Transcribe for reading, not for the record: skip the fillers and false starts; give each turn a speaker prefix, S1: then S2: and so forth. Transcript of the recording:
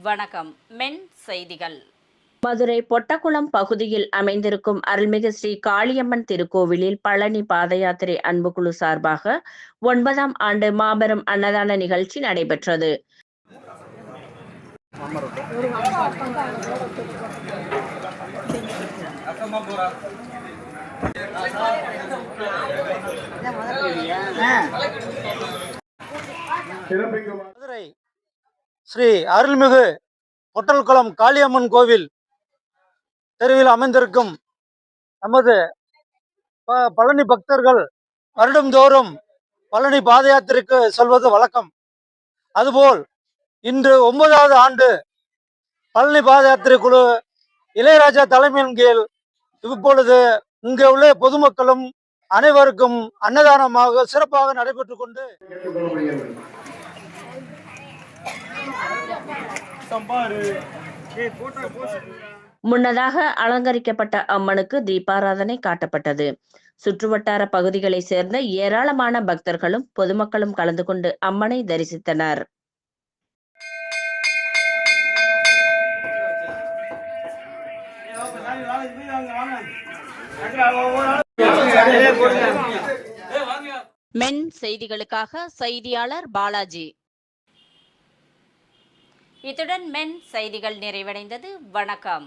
S1: வணக்கம். மென் செய்திகள்.
S2: மதுரை பொட்டக்குளம் பகுதியில் அமைந்திருக்கும் அருள்மிகு ஸ்ரீ காளியம்மன் திருக்கோவிலில் பழனி பாதயாத்திரை அன்புக்குழு சார்பாக 9ஆம் ஆண்டு மாபெரும் அன்னதான நிகழ்ச்சி நடைபெற்றது.
S3: மதுரை ஸ்ரீ அருள்மிகு பொட்டல்குளம் காளியம்மன் கோவில் தெருவில் அமைந்திருக்கும் நமது பழனி பக்தர்கள் வருடந்தோறும் பழனி பாத யாத்திரைக்கு செல்வது வழக்கம். அதுபோல் இன்று 9வது ஆண்டு பழனி பாத யாத்திரை குழு இளையராஜா தலைமையின் கீழ் இப்பொழுது இங்கே உள்ள பொதுமக்களும் அனைவருக்கும் அன்னதானமாக சிறப்பாக நடைபெற்று கொண்டு
S2: முன்னதாக அலங்கரிக்கப்பட்ட அம்மனுக்கு தீபாராதனை காட்டப்பட்டது. சுற்றுவட்டார பகுதிகளை சேர்ந்த ஏராளமான பக்தர்களும் பொதுமக்களும் கலந்து கொண்டு அம்மனை தரிசித்தனர்.
S1: மென் செய்திகளுக்காக செய்தியாளர் பாலாஜி. இத்துடன் மென் செய்திகள் நிறைவடைந்தது. வணக்கம்.